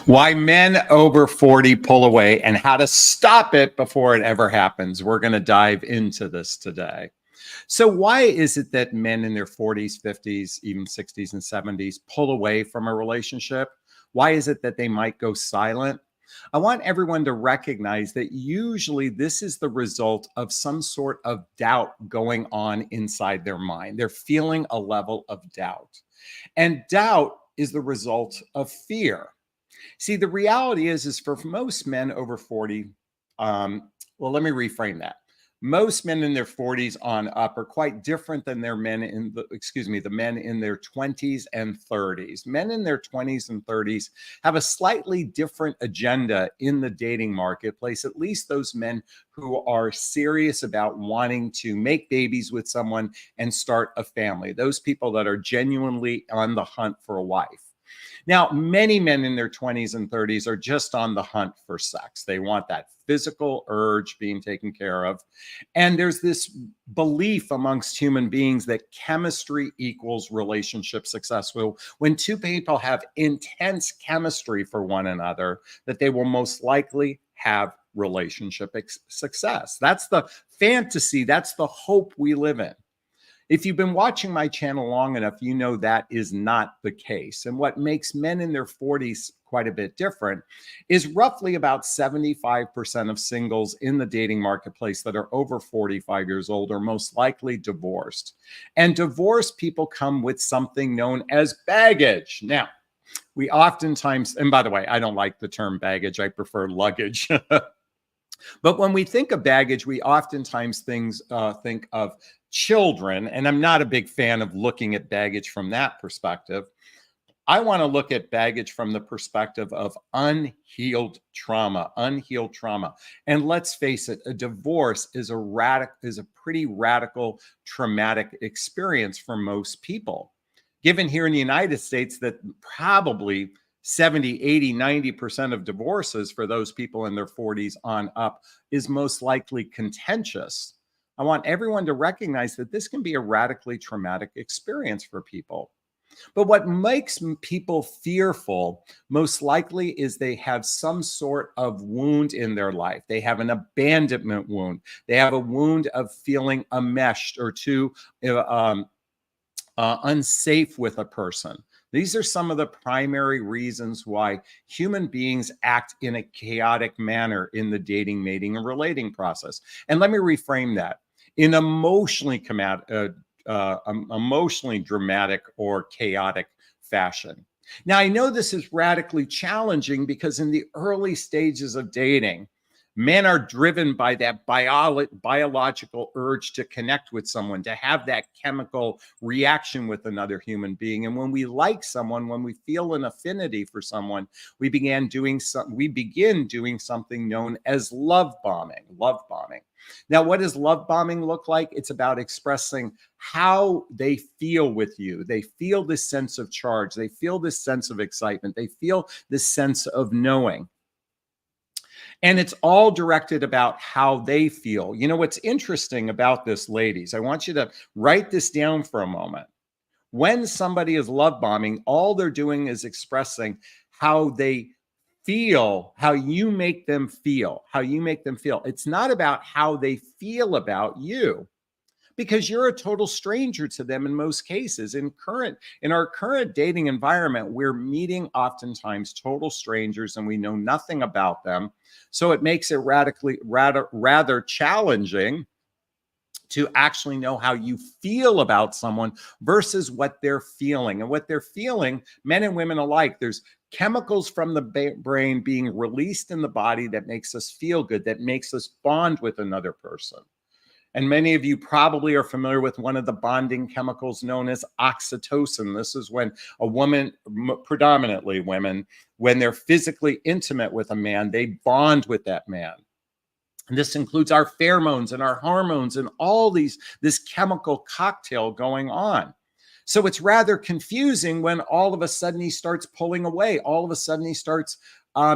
Why men over 40 pull away and how to stop it before it ever happens. We're going to dive into this today. So why is it that men in their 40s, 50s, even 60s and 70s pull away from a relationship? Why is it that they might go silent? I want everyone to recognize that usually this is the result of some sort of doubt going on inside their mind. They're feeling a level of doubt. And doubt is the result of fear. See, the reality is for most men over 40, well, let me reframe that. Most men in their 40s on up are quite different than their men in the men in their 20s and 30s. Men in their 20s and 30s have a slightly different agenda in the dating marketplace, at least those men who are serious about wanting to make babies with someone and start a family. Those people that are genuinely on the hunt for a wife. Now, many men in their 20s and 30s are just on the hunt for sex. They want that physical urge being taken care of. And there's this belief amongst human beings that chemistry equals relationship success. Well, when two people have intense chemistry for one another, that they will most likely have relationship success. That's the fantasy. That's the hope we live in. If you've been watching my channel long enough, you know that is not the case. And what makes men in their 40s quite a bit different is roughly about 75% of singles in the dating marketplace that are over 45 years old are most likely divorced. And divorced people come with something known as baggage. Now, we oftentimes, and by the way, I don't like the term baggage, I prefer luggage. But when we think of baggage, we oftentimes think of children, and I'm not a big fan of looking at baggage from that perspective. I want to look at baggage from the perspective of unhealed trauma. And let's face it, a divorce is a pretty radical, traumatic experience for most people. Given here in the United States that probably 70, 80, 90% of divorces for those people in their 40s on up is most likely contentious. I want everyone to recognize that this can be a radically traumatic experience for people. But what makes people fearful most likely is they have some sort of wound in their life. They have an abandonment wound. They have a wound of feeling enmeshed or too unsafe with a person. These are some of the primary reasons why human beings act in a chaotic manner in the dating, mating, and relating process. And let me reframe that. In emotionally dramatic or chaotic fashion. Now, I know this is radically challenging because in the early stages of dating, men are driven by that biological urge to connect with someone, to have that chemical reaction with another human being. And when we like someone, when we feel an affinity for someone, we begin doing something known as love bombing. Now, what does love bombing look like? It's about expressing how they feel with you. They feel this sense of charge. They feel this sense of excitement. They feel this sense of knowing. And it's all directed about how they feel. You know, what's interesting about this, ladies, I want you to write this down for a moment. When somebody is love bombing, all they're doing is expressing how they feel, how you make them feel. It's not about how they feel about you, because you're a total stranger to them in most cases. In our current dating environment, we're meeting oftentimes total strangers and we know nothing about them. So it makes it rather challenging to actually know how you feel about someone versus what they're feeling. And what they're feeling, men and women alike, there's chemicals from the brain being released in the body that makes us feel good, that makes us bond with another person. And many of you probably are familiar with one of the bonding chemicals known as oxytocin. This is when a woman, predominantly women, when they're physically intimate with a man, they bond with that man. And this includes our pheromones and our hormones and all this chemical cocktail going on. So it's rather confusing when all of a sudden he starts pulling away. All of a sudden he starts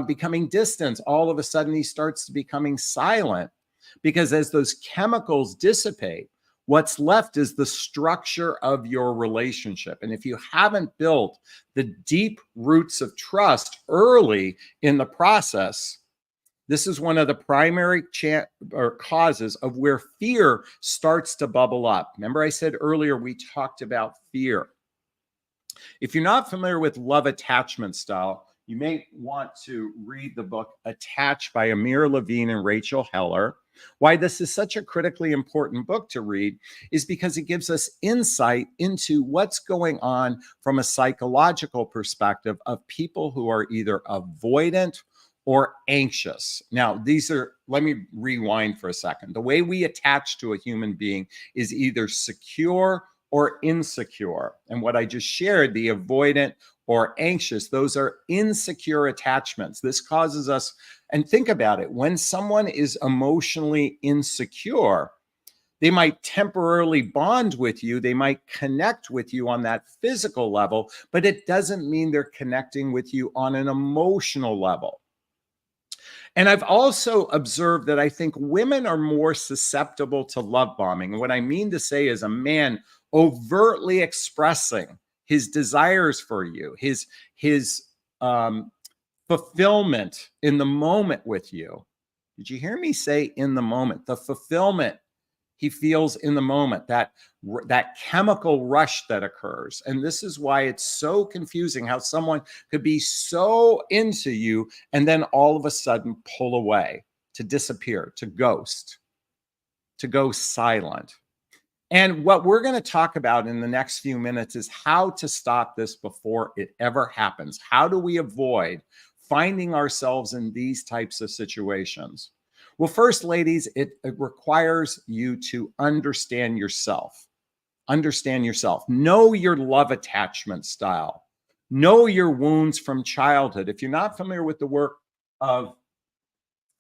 becoming distant. All of a sudden he starts becoming silent. Because as those chemicals dissipate, What's left is the structure of your relationship. And if you haven't built the deep roots of trust early in the process, this is one of the primary causes of where fear starts to bubble up. Remember, I said earlier we talked about fear. If you're not familiar with love attachment style, you may want to read the book Attached by Amir Levine and Rachel Heller. Why this is such a critically important book to read is because it gives us insight into what's going on from a psychological perspective of people who are either avoidant or anxious. Now, let me rewind for a second. The way we attach to a human being is either secure or insecure. And what I just shared, the avoidant or anxious, those are insecure attachments. This causes us, and think about it, when someone is emotionally insecure, they might temporarily bond with you, they might connect with you on that physical level, but it doesn't mean they're connecting with you on an emotional level. And I've also observed that I think women are more susceptible to love bombing. And what I mean to say is a man overtly expressing his desires for you, his fulfillment in the moment with you. Did you hear me say in the moment? The fulfillment he feels in the moment, that chemical rush that occurs. And this is why it's so confusing how someone could be so into you and then all of a sudden pull away, to disappear, to ghost, to go silent. And what we're going to talk about in the next few minutes is how to stop this before it ever happens. How do we avoid finding ourselves in these types of situations? Well, first, ladies, it requires you to understand yourself. Understand yourself. Know your love attachment style. Know your wounds from childhood. If you're not familiar with the work of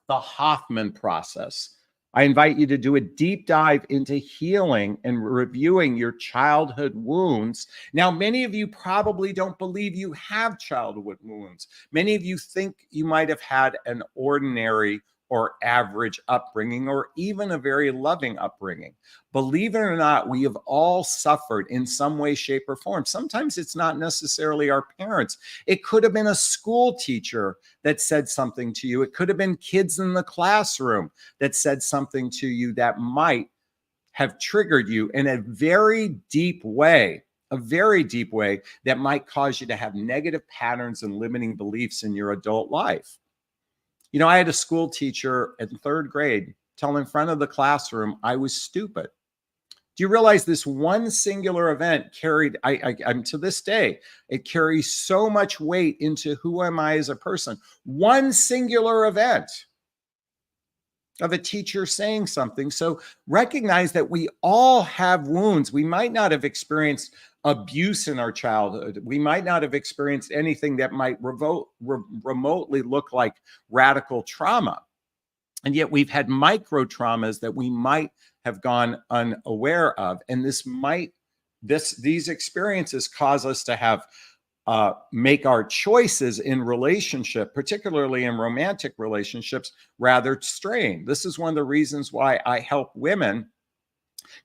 the Hoffman process, I invite you to do a deep dive into healing and reviewing your childhood wounds. Now, many of you probably don't believe you have childhood wounds. Many of you think you might have had an ordinary or average upbringing, or even a very loving upbringing. Believe it or not, we have all suffered in some way, shape, or form. Sometimes it's not necessarily our parents. It could have been a school teacher that said something to you. It could have been kids in the classroom that said something to you that might have triggered you in a very deep way. A very deep way that might cause you to have negative patterns and limiting beliefs in your adult life. You know, I had a school teacher in third grade tell in front of the classroom I was stupid. Do you realize this one singular event carried, I'm to this day, it carries so much weight into who am I as a person. One singular event of a teacher saying something. So recognize that we all have wounds. We might not have experienced abuse in our childhood. We might not have experienced anything that might remotely look like radical trauma. And yet we've had micro traumas that we might have gone unaware of. And these experiences cause us to have make our choices in relationship, particularly in romantic relationships, rather strained. This is one of the reasons why I help women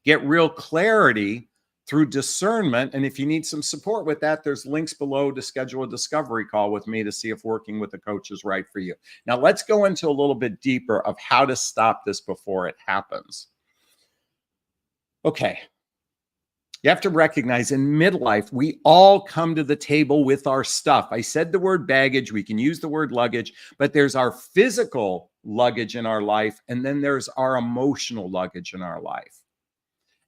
get real clarity through discernment. And if you need some support with that, there's links below to schedule a discovery call with me to see if working with a coach is right for you. Now, let's go into a little bit deeper of how to stop this before it happens. Okay. You have to recognize in midlife, we all come to the table with our stuff. I said the word baggage. We can use the word luggage, but there's our physical luggage in our life, and then there's our emotional luggage in our life.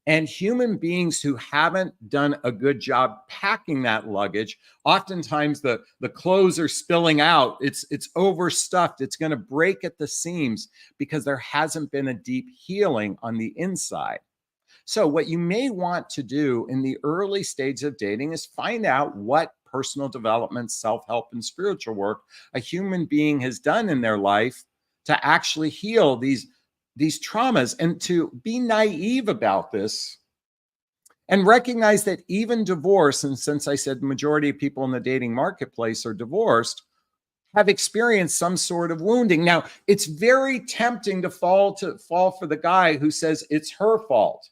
And human beings who haven't done a good job packing that luggage, oftentimes the clothes are spilling out. It's overstuffed. It's going to break at the seams because there hasn't been a deep healing on the inside. So what you may want to do in the early stages of dating is find out what personal development, self-help, and spiritual work a human being has done in their life to actually heal these traumas, and to be naive about this and recognize that even divorce, and since I said the majority of people in the dating marketplace are divorced, have experienced some sort of wounding. Now, it's very tempting to fall for the guy who says it's her fault.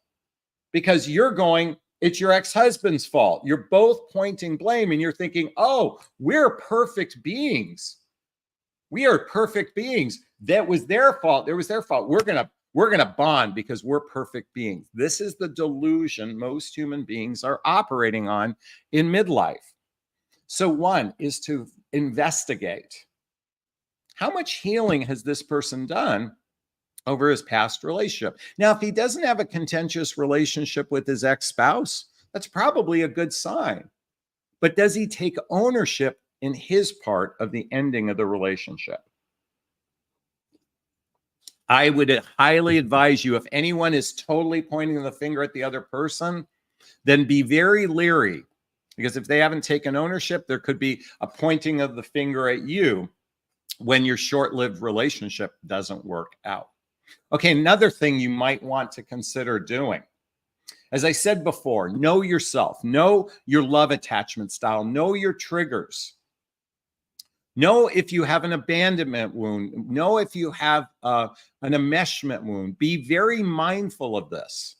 because you're going, it's your ex-husband's fault. You're both pointing blame and you're thinking, oh, we're perfect beings. We are perfect beings. That was their fault. It was their fault. We're gonna bond because we're perfect beings. This is the delusion most human beings are operating on in midlife. So one is to investigate. How much healing has this person done over his past relationship? Now, if he doesn't have a contentious relationship with his ex-spouse, that's probably a good sign. But does he take ownership in his part of the ending of the relationship? I would highly advise you, if anyone is totally pointing the finger at the other person, then be very leery, because if they haven't taken ownership, there could be a pointing of the finger at you when your short-lived relationship doesn't work out. Okay, another thing you might want to consider doing. As I said before, know yourself, know your love attachment style, know your triggers. Know if you have an abandonment wound, know if you have an enmeshment wound. Be very mindful of this,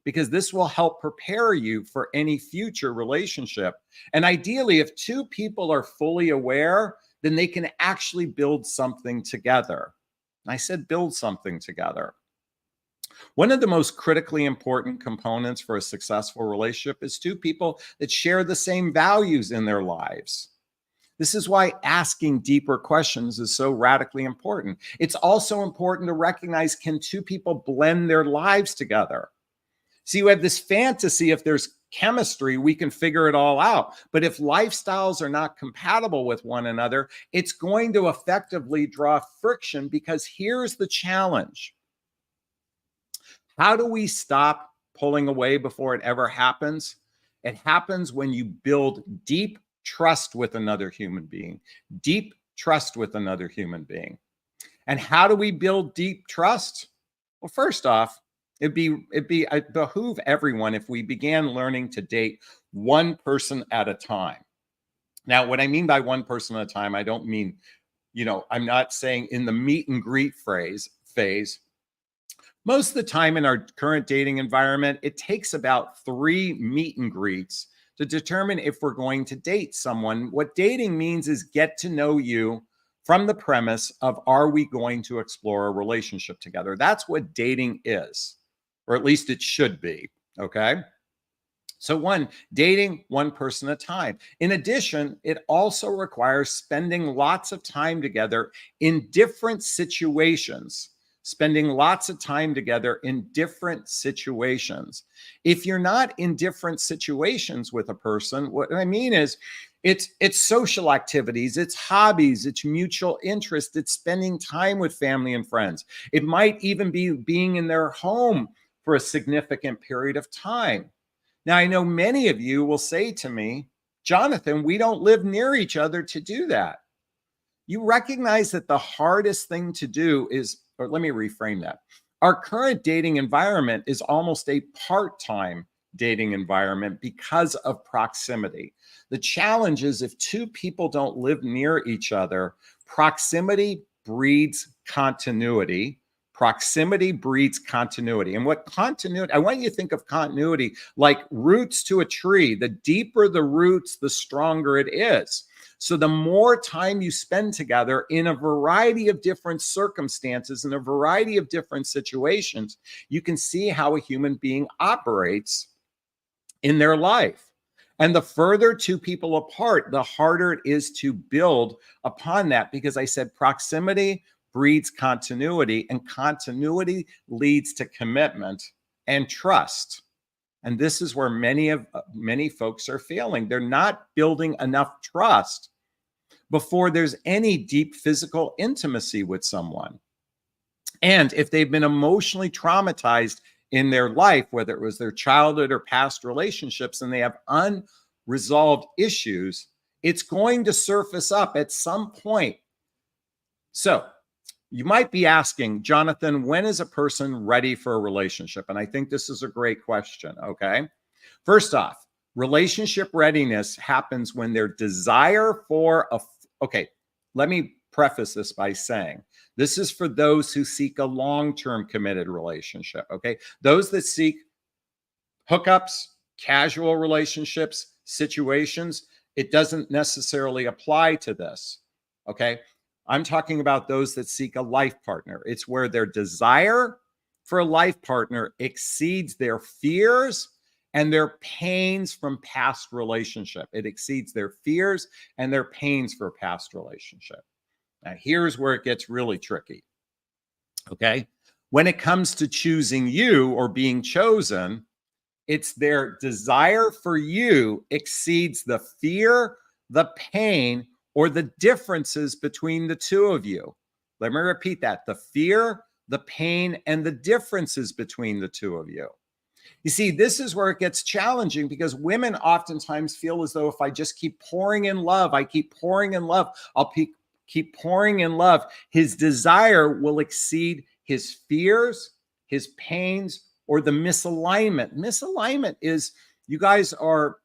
because this will help prepare you for any future relationship. And ideally, if two people are fully aware, then they can actually build something together. I said build something together. One of the most critically important components for a successful relationship is two people that share the same values in their lives. This is why asking deeper questions is so radically important. It's also important to recognize, can two people blend their lives together? See, you have this fantasy, if there's chemistry, we can figure it all out. But if lifestyles are not compatible with one another, it's going to effectively draw friction, because here's the challenge. How do we stop pulling away before it ever happens? It happens when you build deep trust with another human being, deep trust with another human being. And how do we build deep trust? Well, first off, it'd behoove everyone if we began learning to date one person at a time. Now, what I mean by one person at a time, I don't mean, I'm not saying in the meet and greet phase. Most of the time in our current dating environment, it takes about 3 meet and greets to determine if we're going to date someone. What dating means is get to know you from the premise of, are we going to explore a relationship together? That's what dating is, or at least it should be, okay? So dating one person at a time. In addition, it also requires spending lots of time together in different situations. Spending lots of time together in different situations. If you're not in different situations with a person, what I mean is it's social activities, it's hobbies, it's mutual interest, it's spending time with family and friends. It might even be being in their home for a significant period of time. Now, I know many of you will say to me, Jonathan, we don't live near each other to do that. You recognize that the hardest thing to do is, or let me reframe that. Our current dating environment is almost a part-time dating environment because of proximity. The challenge is, if two people don't live near each other, proximity breeds continuity. Proximity breeds continuity. And what continuity, I want you to think of continuity like roots to a tree. The deeper the roots, the stronger it is. So the more time you spend together in a variety of different circumstances, in a variety of different situations, you can see how a human being operates in their life. And the further two people apart, the harder it is to build upon that, because I said proximity breeds continuity, and continuity leads to commitment and trust. And this is where many folks are failing. They're not building enough trust before there's any deep physical intimacy with someone. And if they've been emotionally traumatized in their life, whether it was their childhood or past relationships, and they have unresolved issues, it's going to surface up at some point. So you might be asking, Jonathan, when is a person ready for a relationship? And I think this is a great question, okay? First off, relationship readiness happens when their desire for okay, let me preface this by saying, this is for those who seek a long-term committed relationship, okay? Those that seek hookups, casual relationships, situations, it doesn't necessarily apply to this. Okay. I'm talking about those that seek a life partner. It's where their desire for a life partner exceeds their fears and their pains from past relationship. It exceeds their fears and their pains for past relationship. Now, here's where it gets really tricky. Okay. When it comes to choosing you or being chosen, it's their desire for you exceeds the fear, the pain, or the differences between the two of you. Let me repeat that. The fear, the pain, and the differences between the two of you. You see, this is where it gets challenging because women oftentimes feel as though if I just keep pouring in love, I keep pouring in love, I'll keep pouring in love, his desire will exceed his fears, his pains, or the misalignment. Misalignment is you guys are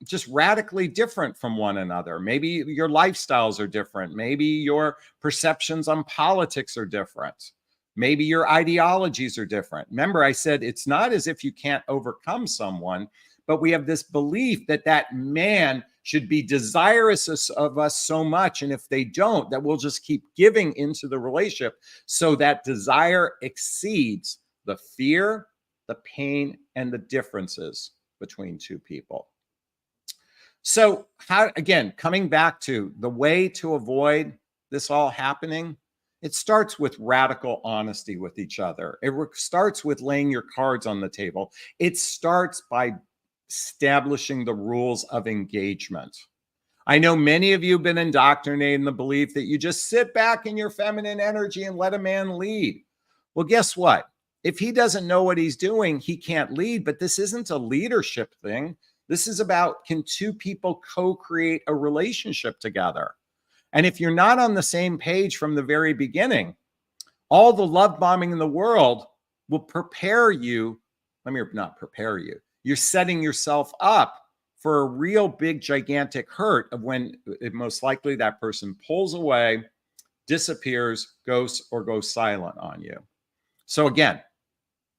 just radically different from one another. Maybe your lifestyles are different. Maybe your perceptions on politics are different. Maybe your ideologies are different. Remember, I said it's not as if you can't overcome someone, but we have this belief that that man should be desirous of us so much. And if they don't, that we'll just keep giving into the relationship. So that desire exceeds the fear, the pain, and the differences between two people. So how, again, coming back to the way to avoid this all happening, it starts with radical honesty with each other. It starts with laying your cards on the table. It starts by establishing the rules of engagement. I know many of you have been indoctrinated in the belief that you just sit back in your feminine energy and let a man lead. Well, guess what? If he doesn't know what he's doing, he can't lead. But this isn't a leadership thing. This is about, can two people co-create a relationship together? And if you're not on the same page from the very beginning, all the love bombing in the world will prepare you. Let me not prepare you. You're setting yourself up for a real big, gigantic hurt of when most likely that person pulls away, disappears, goes silent on you. So again,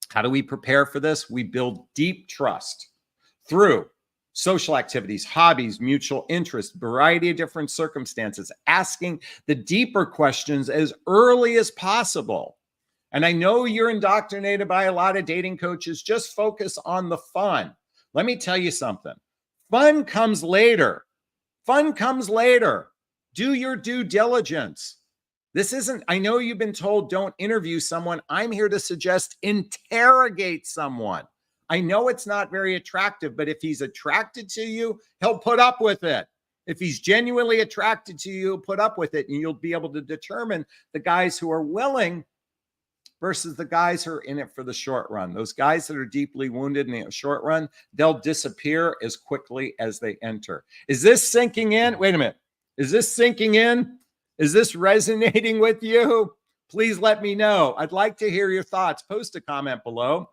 how do we prepare for this? We build deep trust through social activities, hobbies, mutual interest, variety of different circumstances, asking the deeper questions as early as possible. And I know you're indoctrinated by a lot of dating coaches, just focus on the fun. Let me tell you something. Fun comes later. Fun comes later. Do your due diligence. This isn't, I know you've been told don't interview someone. I'm here to suggest interrogate someone. I know it's not very attractive, but if he's attracted to you, he'll put up with it. If he's genuinely attracted to you, put up with it, and you'll be able to determine the guys who are willing versus the guys who are in it for the short run. Those guys that are deeply wounded in the short run, they'll disappear as quickly as they enter. Is this sinking in? Wait a minute. Is this sinking in? Is this resonating with you? Please let me know. I'd like to hear your thoughts. Post a comment below.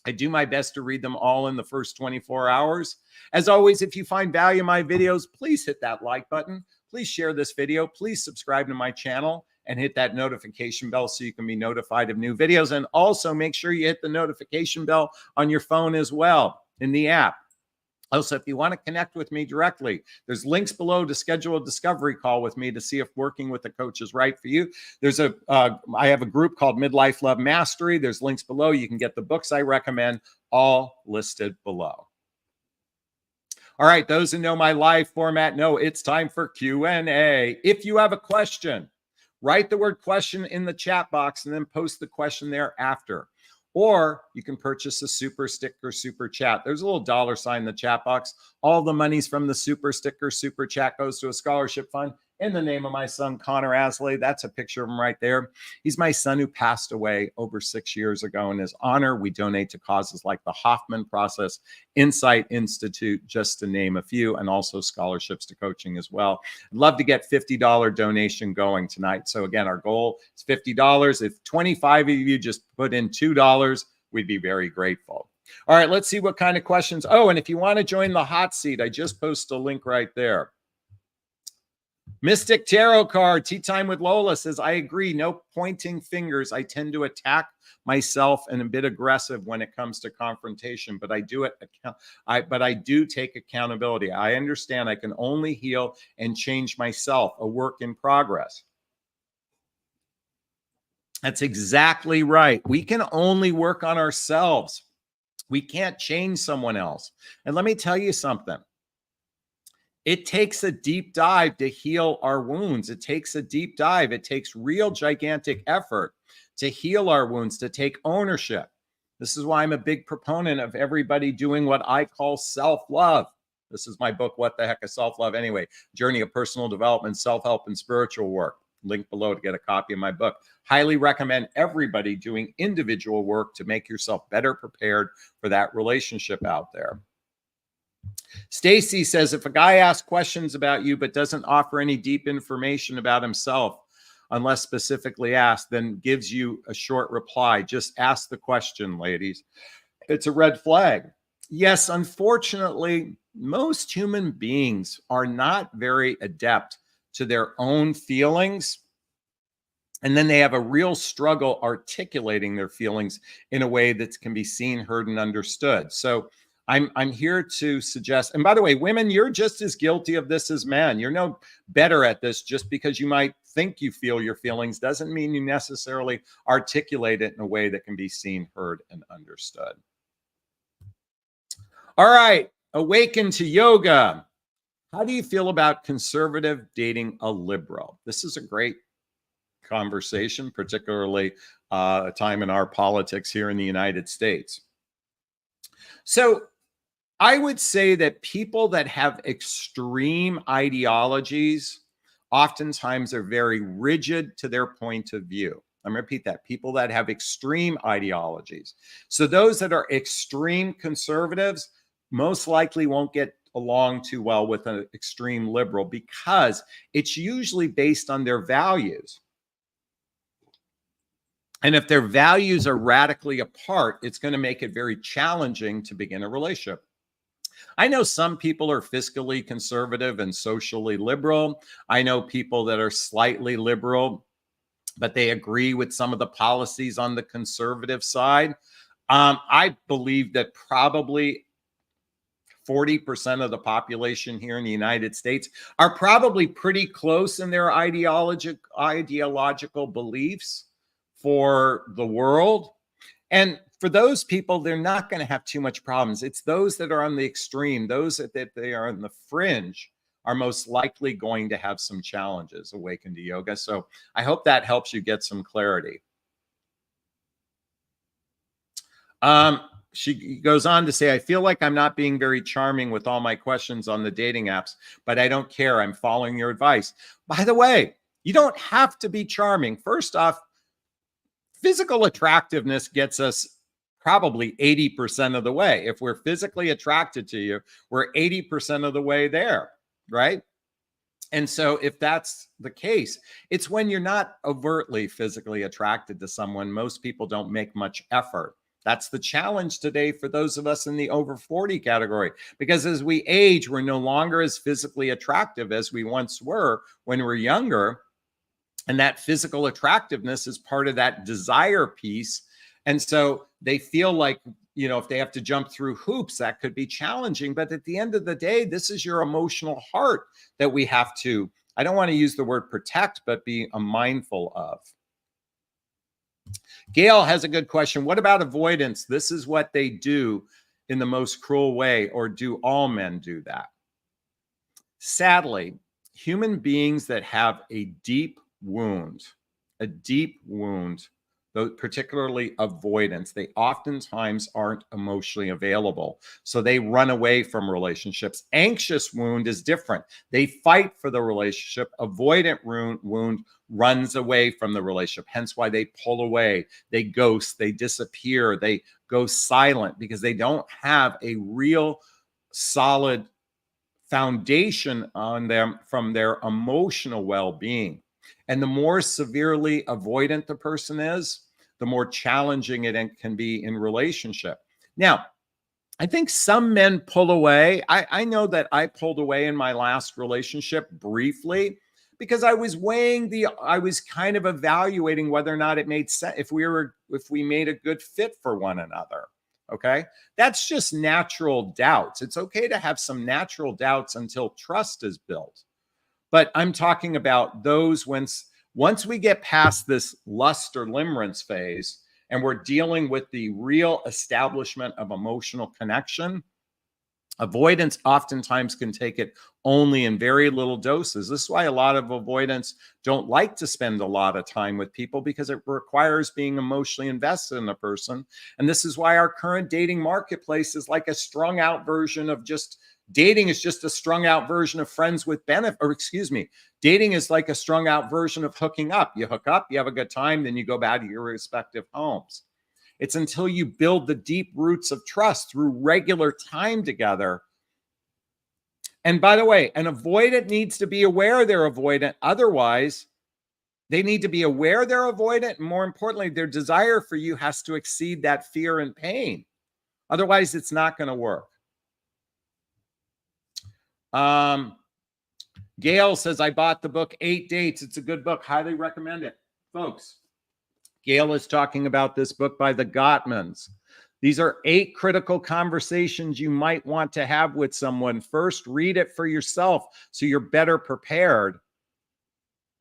I do my best to read them all in the first 24 hours. As always, if you find value in my videos, please hit that like button. Please share this video. Please subscribe to my channel and hit that notification bell so you can be notified of new videos. And also make sure you hit the notification bell on your phone as well in the app. Also, if you want to connect with me directly, there's links below to schedule a discovery call with me to see if working with a coach is right for you. There's I have a group called Midlife Love Mastery. There's links below. You can get the books I recommend, all listed below. All right, those who know my live format know it's time for Q&A. If you have a question, write the word question in the chat box and then post the question thereafter. Or you can purchase a super sticker, super chat. There's a little $ in the chat box. All the monies from the super sticker, super chat goes to a scholarship fund in the name of my son, Connor Asley. That's a picture of him right there. He's my son who passed away over 6 years ago. In his honor, we donate to causes like the Hoffman Process, Insight Institute, just to name a few, and also scholarships to coaching as well. I'd love to get $50 donation going tonight. So again, our goal is $50. If 25 of you just put in $2, we'd be very grateful. All right, let's see what kind of questions. Oh, and if you want to join the hot seat, I just posted a link right there. Mystic Tarot card, Tea Time with Lola says, I agree. No pointing fingers. I tend to attack myself and a bit aggressive when it comes to confrontation, but I do it. But I do take accountability. I understand I can only heal and change myself, a work in progress. That's exactly right. We can only work on ourselves. We can't change someone else. And let me tell you something. It takes a deep dive to heal our wounds. It takes a deep dive. It takes real gigantic effort to heal our wounds, to take ownership. This is why I'm a big proponent of everybody doing what I call self-love. This is my book, What the Heck is Self-Love Anyway? Journey of Personal Development, Self-Help, and Spiritual Work. Link below to get a copy of my book. Highly recommend everybody doing individual work to make yourself better prepared for that relationship out there. Stacy says, if a guy asks questions about you but doesn't offer any deep information about himself, unless specifically asked, then gives you a short reply, just ask the question, ladies. It's a red flag. Yes, unfortunately, most human beings are not very adept to their own feelings. And then they have a real struggle articulating their feelings in a way that can be seen, heard, and understood. So I'm here to suggest, and by the way, women, you're just as guilty of this as men. You're no better at this. Just because you might think you feel your feelings doesn't mean you necessarily articulate it in a way that can be seen, heard, and understood. All right, awaken to yoga. How do you feel about conservative dating a liberal? This is a great conversation, particularly a time in our politics here in the United States. So I would say that people that have extreme ideologies oftentimes are very rigid to their point of view. I'm going to repeat that. People that have extreme ideologies. So those that are extreme conservatives most likely won't get along too well with an extreme liberal because it's usually based on their values. And if their values are radically apart, it's going to make it very challenging to begin a relationship. I know some people are fiscally conservative and socially liberal. I know people that are slightly liberal, but they agree with some of the policies on the conservative side. I believe that probably 40% of the population here in the United States are probably pretty close in their ideological beliefs for the world. And for those people, they're not going to have too much problems. It's those that are on the extreme, those that they are on the fringe, are most likely going to have some challenges. Awaken to yoga. So I hope that helps you get some clarity. She goes on to say, I feel like I'm not being very charming with all my questions on the dating apps, but I don't care. I'm following your advice. By the way, you don't have to be charming. First off, physical attractiveness gets us probably 80% of the way. If we're physically attracted to you, we're 80% of the way there, right? And so if that's the case, it's when you're not overtly physically attracted to someone, most people don't make much effort. That's the challenge today for those of us in the over 40 category, because as we age, we're no longer as physically attractive as we once were when we're younger. And that physical attractiveness is part of that desire piece. And so they feel like, you know, if they have to jump through hoops, that could be challenging. But at the end of the day, this is your emotional heart that we have to, I don't want to use the word protect, but be mindful of. Gail has a good question. What about avoidance? This is what they do in the most cruel way, or do all men do that? Sadly, human beings that have a deep wound, particularly avoidance, they oftentimes aren't emotionally available. So they run away from relationships. Anxious wound is different. They fight for the relationship. Avoidant wound runs away from the relationship. Hence why they pull away, they ghost, they disappear, they go silent because they don't have a real solid foundation on them from their emotional well-being. And the more severely avoidant the person is, the more challenging it can be in relationship. Now, I think some men pull away. I know that I pulled away in my last relationship briefly Because I was I was kind of evaluating whether or not it made sense, if we made a good fit for one another. Okay. That's just natural doubts. It's okay to have some natural doubts until trust is built. But I'm talking about those once we get past this lust or limerence phase and we're dealing with the real establishment of emotional connection, avoidance oftentimes can take it only in very little doses. This is why a lot of avoidants don't like to spend a lot of time with people, because it requires being emotionally invested in a person. And this is why our current dating marketplace is like a strung out version of just dating is just a strung out version of friends with benefit, or excuse me, dating is like a strung out version of hooking up. You hook up, you have a good time, then you go back to your respective homes. It's until you build the deep roots of trust through regular time together. And by the way, an avoidant needs to be aware they're avoidant. Otherwise, they need to be aware they're avoidant. And more importantly, their desire for you has to exceed that fear and pain. Otherwise, it's not going to work. Gail says, I bought the book 8 Dates. It's a good book. Highly recommend it. Folks, Gail is talking about this book by the Gottmans. These are 8 critical conversations you might want to have with someone. First, read it for yourself so you're better prepared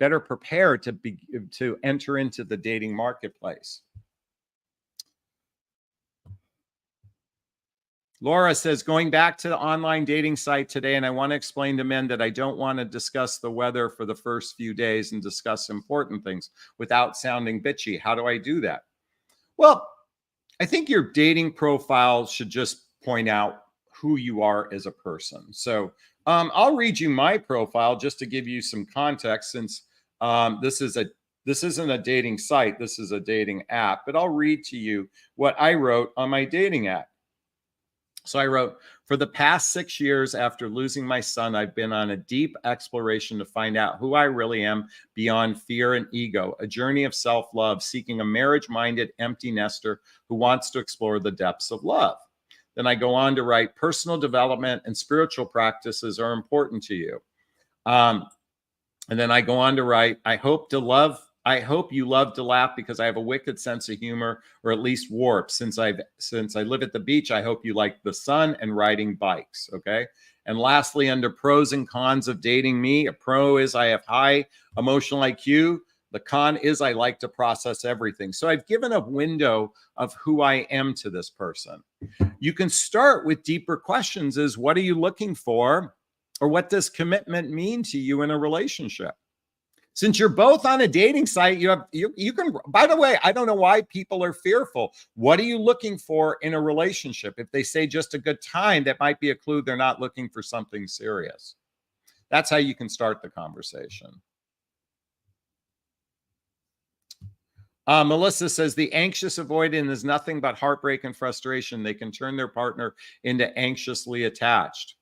to enter into the dating marketplace. Laura says, going back to the online dating site today, and I want to explain to men that I don't want to discuss the weather for the first few days and discuss important things without sounding bitchy. How do I do that? Well, I think your dating profile should just point out who you are as a person. So I'll read you my profile just to give you some context, since this isn't a dating site, this is a dating app, but I'll read to you what I wrote on my dating app. So I wrote, for the past 6 years after losing my son, I've been on a deep exploration to find out who I really am beyond fear and ego, a journey of self-love, seeking a marriage-minded empty nester who wants to explore the depths of love. Then I go on to write, personal development and spiritual practices are important to you. And then I go on to write, I hope you love to laugh because I have a wicked sense of humor, or at least warp. Since I live at the beach, I hope you like the sun and riding bikes. Okay. And lastly, under pros and cons of dating me, a pro is I have high emotional IQ. The con is I like to process everything. So I've given a window of who I am to this person. You can start with deeper questions as, what are you looking for? Or what does commitment mean to you in a relationship? Since you're both on a dating site, you can, by the way, I don't know why people are fearful. What are you looking for in a relationship? If they say just a good time, that might be a clue they're not looking for something serious. That's how you can start the conversation. Melissa says, the anxious avoidant is nothing but heartbreak and frustration. They can turn their partner into anxiously attached.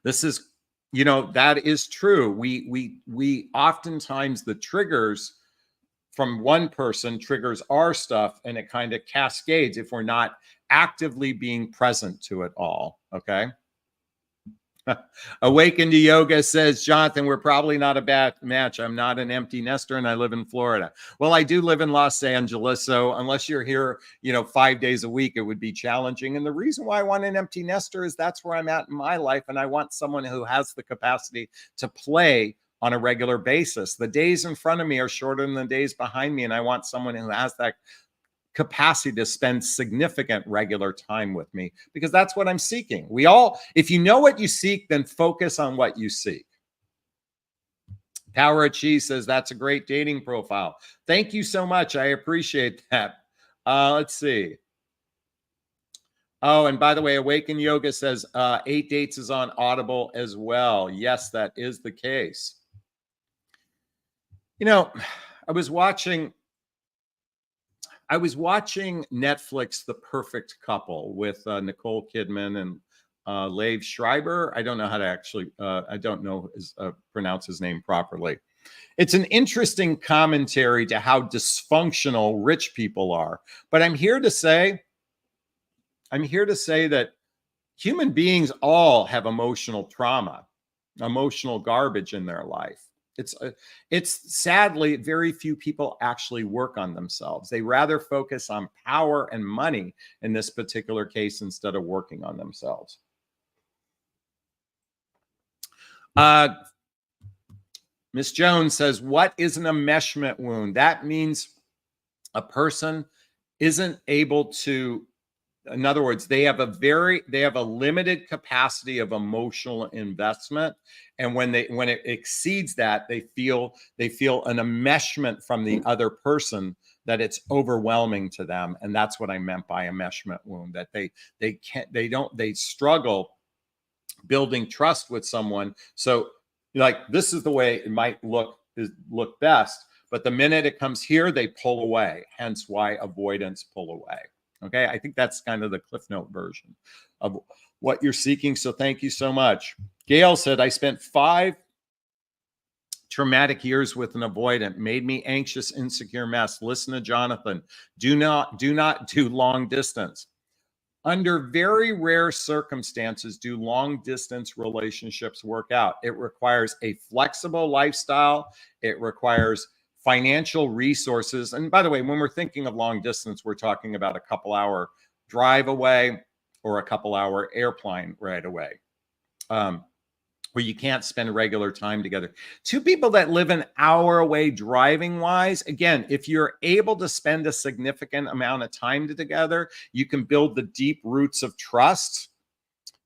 This is, that is true. We oftentimes, the triggers from one person triggers our stuff, and it kind of cascades if we're not actively being present to it all. Okay. Awaken to Yoga says, Jonathan, we're probably not a bad match. I'm not an empty nester and I live in Florida. Well, I do live in Los Angeles. So unless you're here, 5 days a week, it would be challenging. And the reason why I want an empty nester is that's where I'm at in my life. And I want someone who has the capacity to play on a regular basis. The days in front of me are shorter than the days behind me. And I want someone who has that capacity to spend significant regular time with me, because that's what I'm seeking. If you know what you seek, then focus on what you seek. Power of Cheese says, that's a great dating profile. Thank you so much. I appreciate that. Let's see. Oh, and by the way, Awaken Yoga says 8 Dates is on Audible as well. Yes, that is the case. I was watching Netflix, The Perfect Couple, with Nicole Kidman and Liev Schreiber. I don't know how to actually, pronounce his name properly. It's an interesting commentary to how dysfunctional rich people are. But I'm here to say that human beings all have emotional trauma, emotional garbage in their life. It's sadly very few people actually work on themselves. They rather focus on power and money in this particular case instead of working on themselves. Miss Jones says, what is an enmeshment wound? That means a person isn't able to, in other words, they have a limited capacity of emotional investment. And when it exceeds that, they feel an enmeshment from the other person, that it's overwhelming to them. And that's what I meant by enmeshment wound, that they struggle building trust with someone. So like, this is the way it might look best, but the minute it comes here, they pull away. Hence why avoidance pull away. Okay, I think that's kind of the Cliff Note version of what you're seeking. So thank you so much. Gail said, I spent 5 traumatic years with an avoidant, made me anxious, insecure mess. Listen to Jonathan. Do not do long distance. Under very rare circumstances do long distance relationships work out. It requires a flexible lifestyle. It requires financial resources. And by the way, when we're thinking of long distance, we're talking about a couple-hour drive away or a couple-hour airplane ride away, where you can't spend regular time together. 2 people that live an hour away driving wise, again, if you're able to spend a significant amount of time together, you can build the deep roots of trust.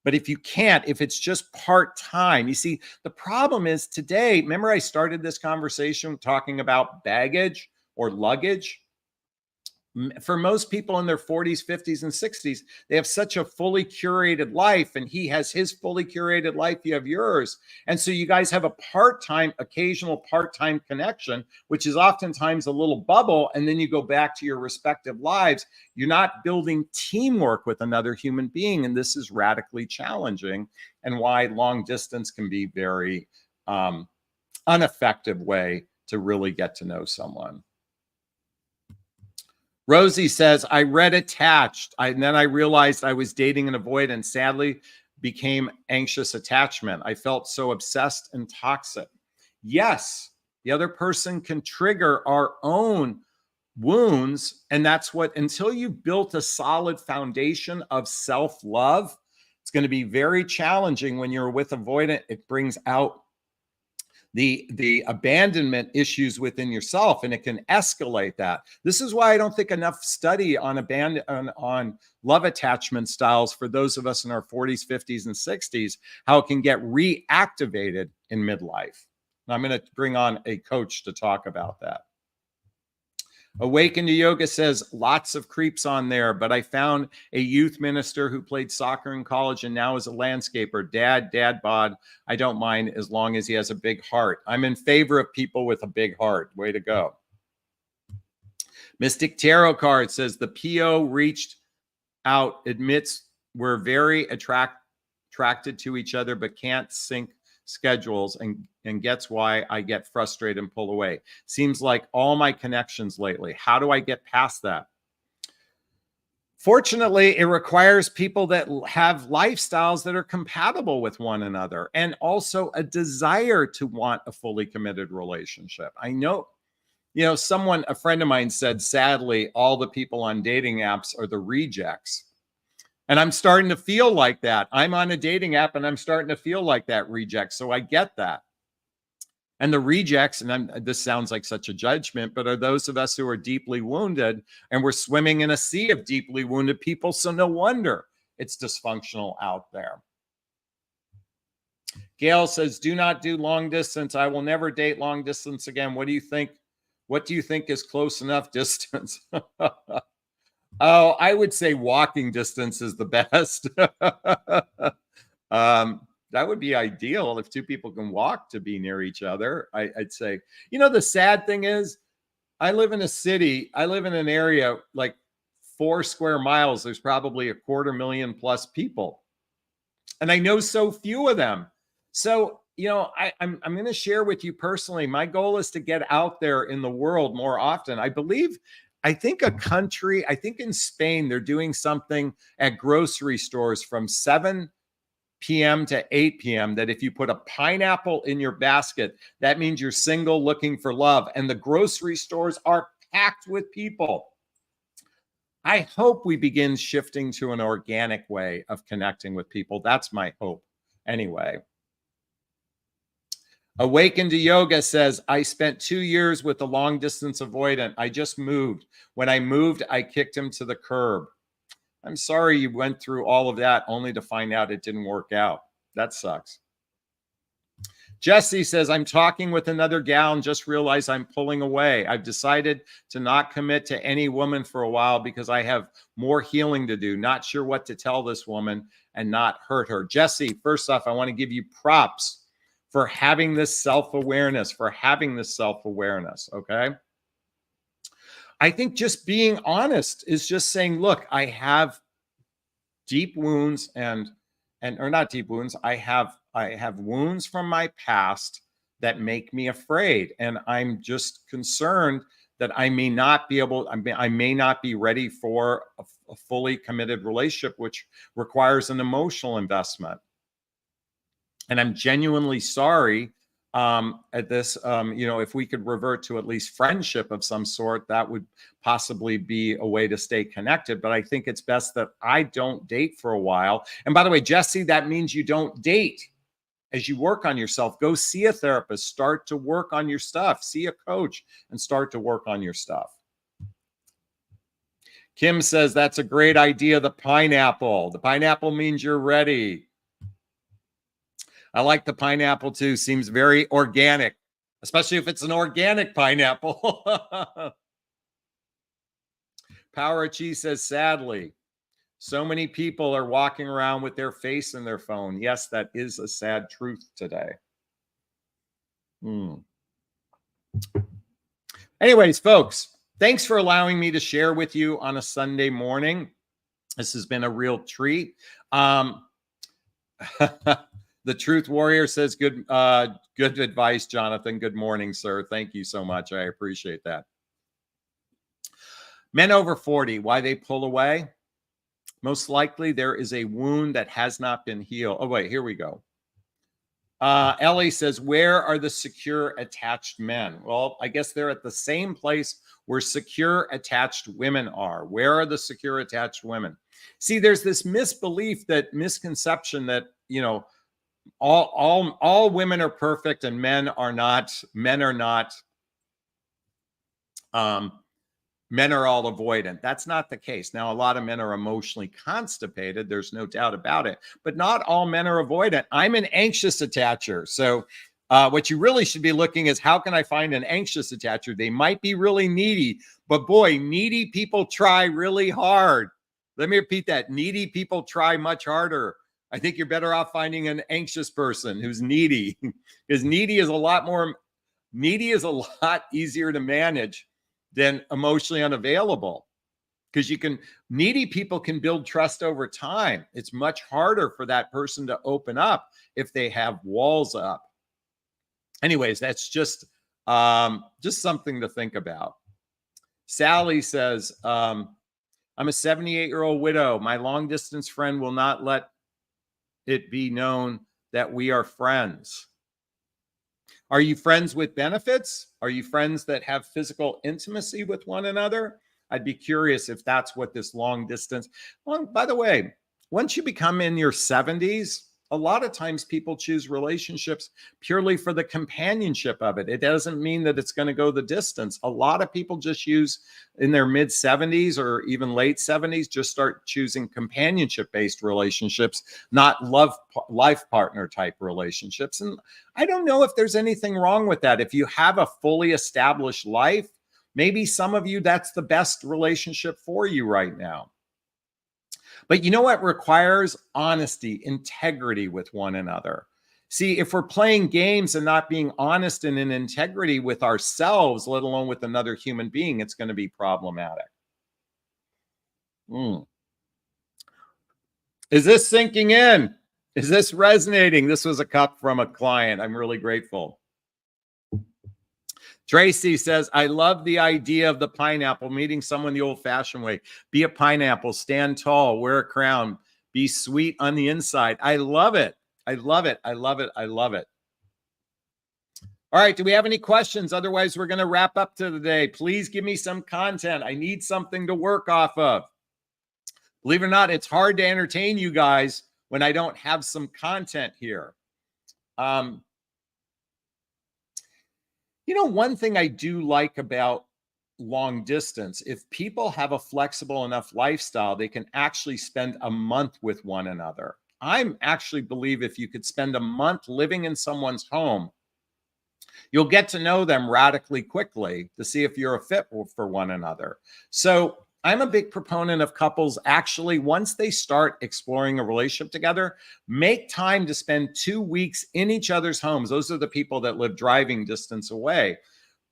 But if you can't, if it's just part-time, you see, the problem is today, remember I started this conversation talking about baggage or luggage? For most people in their 40s, 50s, and 60s, they have such a fully curated life, and he has his fully curated life, you have yours. And so you guys have a occasional part-time connection, which is oftentimes a little bubble, and then you go back to your respective lives. You're not building teamwork with another human being, and this is radically challenging, and why long distance can be very ineffective way to really get to know someone. Rosie says, I read Attached, and then I realized I was dating an avoidant and sadly became anxious attachment. I felt so obsessed and toxic. Yes, the other person can trigger our own wounds. And that's what, until you've built a solid foundation of self-love, it's going to be very challenging when you're with avoidant. It brings out the abandonment issues within yourself, and it can escalate that. This is why I don't think enough study on on love attachment styles for those of us in our 40s, 50s, and 60s, how it can get reactivated in midlife. And I'm going to bring on a coach to talk about that. Awaken to Yoga says, lots of creeps on there, but I found a youth minister who played soccer in college and now is a landscaper. Dad bod, I don't mind as long as he has a big heart. I'm in favor of people with a big heart. Way to go. Mystic Tarot card says, the PO reached out, admits we're very attracted to each other, but can't sync schedules, and gets why I get frustrated and pull away. Seems like all my connections lately. How do I get past that? Fortunately, it requires people that have lifestyles that are compatible with one another, and also a desire to want a fully committed relationship. I know, a friend of mine said, sadly, all the people on dating apps are the rejects. And I'm starting to feel like that. I'm on a dating app and I'm starting to feel like that reject. So I get that. And the rejects, and this sounds like such a judgment, but are those of us who are deeply wounded, and we're swimming in a sea of deeply wounded people. So no wonder it's dysfunctional out there. Gail says, do not do long distance. I will never date long distance again. What do you think? What do you think is close enough distance? Oh, I would say walking distance is the best. That would be ideal if 2 people can walk to be near each other. I'd say, the sad thing is, I live in a city. I live in an area like 4 square miles. There's probably 250,000+ people, and I know so few of them. So, I'm going to share with you personally. My goal is to get out there in the world more often. I think in Spain, they're doing something at grocery stores from 7 p.m. to 8 p.m., that if you put a pineapple in your basket, that means you're single looking for love. And the grocery stores are packed with people. I hope we begin shifting to an organic way of connecting with people. That's my hope. Anyway. Awaken to Yoga says, I spent 2 years with a long distance avoidant. I just moved. When I moved, I kicked him to the curb. I'm sorry you went through all of that only to find out it didn't work out. That sucks. Jesse says, I'm talking with another gal and just realized I'm pulling away. I've decided to not commit to any woman for a while because I have more healing to do. Not sure what to tell this woman and not hurt her. Jesse, first off, I want to give you props for having this self-awareness, okay? I think just being honest is just saying, look, I have deep wounds or not deep wounds. I have wounds from my past that make me afraid. And I'm just concerned that I may not be ready for a fully committed relationship, which requires an emotional investment. And I'm genuinely sorry at this. If we could revert to at least friendship of some sort, that would possibly be a way to stay connected. But I think it's best that I don't date for a while. And by the way, Jesse, that means you don't date. As you work on yourself, go see a therapist, start to work on your stuff, see a coach, and start to work on your stuff. Kim says, that's a great idea, the pineapple. The pineapple means you're ready. I like the pineapple too. Seems very organic, especially if it's an organic pineapple. Power of Chi says, sadly, so many people are walking around with their face in their phone. Yes, that is a sad truth today. Anyways, folks, thanks for allowing me to share with you on a Sunday morning. This has been a real treat. The Truth Warrior says, good advice, Jonathan. Good morning, sir. Thank you so much. I appreciate that. Men over 40, why they pull away? Most likely there is a wound that has not been healed. Oh, wait, here we go. Ellie says, where are the secure attached men? Well, I guess they're at the same place where secure attached women are. Where are the secure attached women? See, there's this misconception that, all women are perfect and men are not. Men are all avoidant. That's not the case. Now, a lot of men are emotionally constipated. There's no doubt about it. But not all men are avoidant. I'm an anxious attacher. So what you really should be looking is, how can I find an anxious attacher? They might be really needy, but boy, needy people try really hard. Let me repeat that. Needy people try much harder. I think you're better off finding an anxious person who's needy, because needy is a lot easier to manage than emotionally unavailable, because needy people can build trust over time. It's much harder for that person to open up if they have walls up. Anyways, that's just something to think about. Sally says, I'm a 78-year-old widow. My long distance friend will not let it be known that we are friends. Are you friends with benefits? Are you friends that have physical intimacy with one another? I'd be curious if that's what this long distance. Well, by the way, once you become in your 70s, a lot of times people choose relationships purely for the companionship of it. It doesn't mean that it's going to go the distance. A lot of people just use, in their mid 70s or even late 70s, just start choosing companionship-based relationships, not life partner type relationships. And I don't know if there's anything wrong with that. If you have a fully established life, maybe some of you, that's the best relationship for you right now. But you know what requires? Honesty, integrity with one another. See, if we're playing games and not being honest and in integrity with ourselves, let alone with another human being, it's going to be problematic. Is this sinking in? Is this resonating? This was a cup from a client. I'm really grateful. Tracy says, I love the idea of the pineapple, meeting someone the old-fashioned way. Be a pineapple, stand tall, wear a crown, Be sweet on the inside. I love it. I love it. I love it. I love it. All right. Do we have any questions? Otherwise, we're going to wrap up to the day. Please give me some content. I need something to work off of. Believe it or not, it's hard to entertain you guys when I don't have some content here. You know, one thing I do like about long distance, if people have a flexible enough lifestyle, they can actually spend a month with one another. I actually believe if you could spend a month living in someone's home, you'll get to know them radically quickly to see if you're a fit for one another. So I'm a big proponent of couples actually, once they start exploring a relationship together, make time to spend 2 weeks in each other's homes. Those are the people that live driving distance away.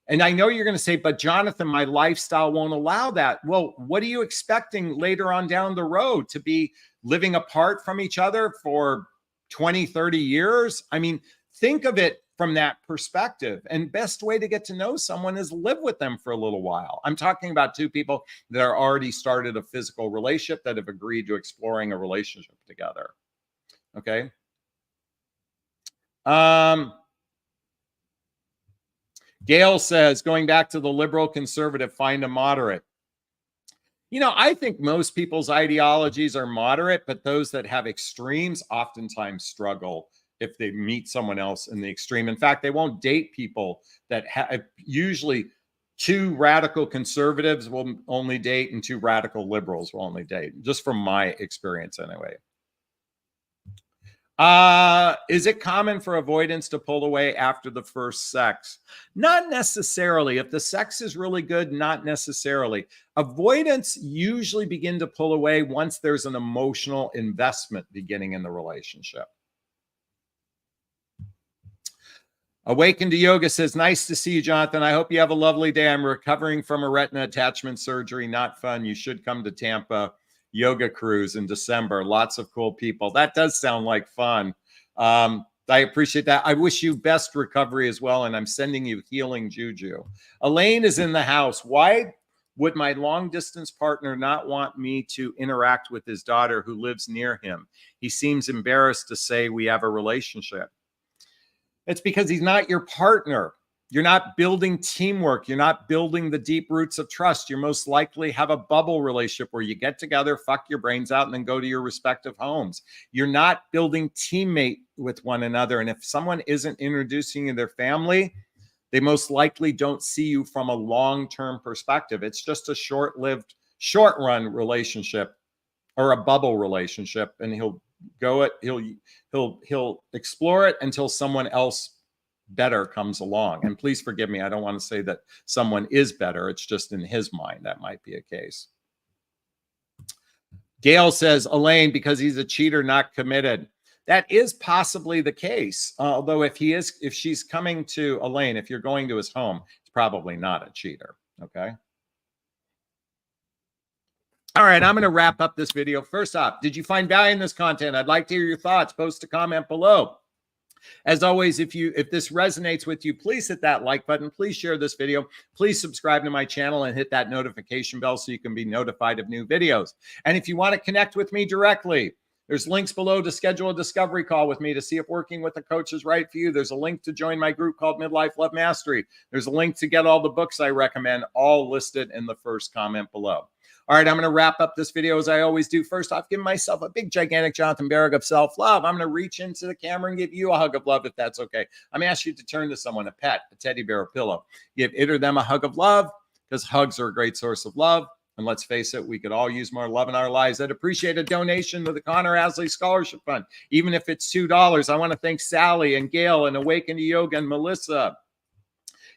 And I know you're going to say, but Jonathan, my lifestyle won't allow that. Well, what are you expecting later on down the road, to be living apart from each other for 20, 30 years? I mean, think of it from that perspective. And best way to get to know someone is live with them for a little while. I'm talking about two people that are already started a physical relationship, that have agreed to exploring a relationship together. Okay. Gail says, going back to the liberal conservative, find a moderate. You know, I think most people's ideologies are moderate, but those that have extremes oftentimes struggle if they meet someone else in the extreme. In fact, they won't date people that have, usually 2 radical conservatives will only date and 2 radical liberals will only date, just from my experience anyway. Is it common for avoidance to pull away after the first sex? Not necessarily. If the sex is really good, not necessarily. Avoidance usually begin to pull away once there's an emotional investment beginning in the relationship. Awaken to Yoga says, nice to see you, Jonathan. I hope you have a lovely day. I'm recovering from a retina attachment surgery. Not fun. You should come to Tampa yoga cruise in December. Lots of cool people. That does sound like fun. I appreciate that. I wish you best recovery as well. And I'm sending you healing juju. Elaine is in the house. Why would my long distance partner not want me to interact with his daughter who lives near him? He seems embarrassed to say we have a relationship. It's because he's not your partner. You're not building teamwork. You're not building the deep roots of trust. You most likely have a bubble relationship where you get together, fuck your brains out, and then go to your respective homes. You're not building teammate with one another. And if someone isn't introducing you to their family, they most likely don't see you from a long-term perspective. It's just a short-lived, short-run relationship or a bubble relationship. And he'll explore it until someone else better comes along. And please forgive me, I don't want to say that someone is better. It's just in his mind that might be a case. Gail says, Elaine, because he's a cheater, not committed. That is possibly the case. Although if she's coming to Elaine, if you're going to his home, it's probably not a cheater. Okay. All right, I'm going to wrap up this video. First off, did you find value in this content? I'd like to hear your thoughts. Post a comment below. As always, if this resonates with you, please hit that like button. Please share this video. Please subscribe to my channel and hit that notification bell so you can be notified of new videos. And if you want to connect with me directly, there's links below to schedule a discovery call with me to see if working with a coach is right for you. There's a link to join my group called Midlife Love Mastery. There's a link to get all the books I recommend, all listed in the first comment below. All right, I'm going to wrap up this video as I always do. First off, give myself a big, gigantic Jonathan Barrick of self-love. I'm going to reach into the camera and give you a hug of love if that's okay. I'm going to ask you to turn to someone, a pet, a teddy bear, a pillow. Give it or them a hug of love, because hugs are a great source of love. And let's face it, we could all use more love in our lives. I'd appreciate a donation to the Connor Asley Scholarship Fund, even if it's $2. I want to thank Sally and Gail and Awaken to Yoga and Melissa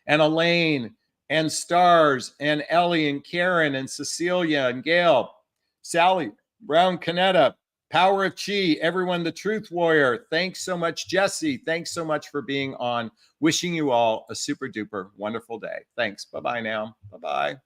and Elaine and Stars and Ellie and Karen and Cecilia and Gail, Sally, Brown Canetta, Power of Chi, everyone, the Truth Warrior. Thanks so much, Jesse. Thanks so much for being on. Wishing you all a super duper wonderful day. Thanks. Bye-bye now. Bye-bye.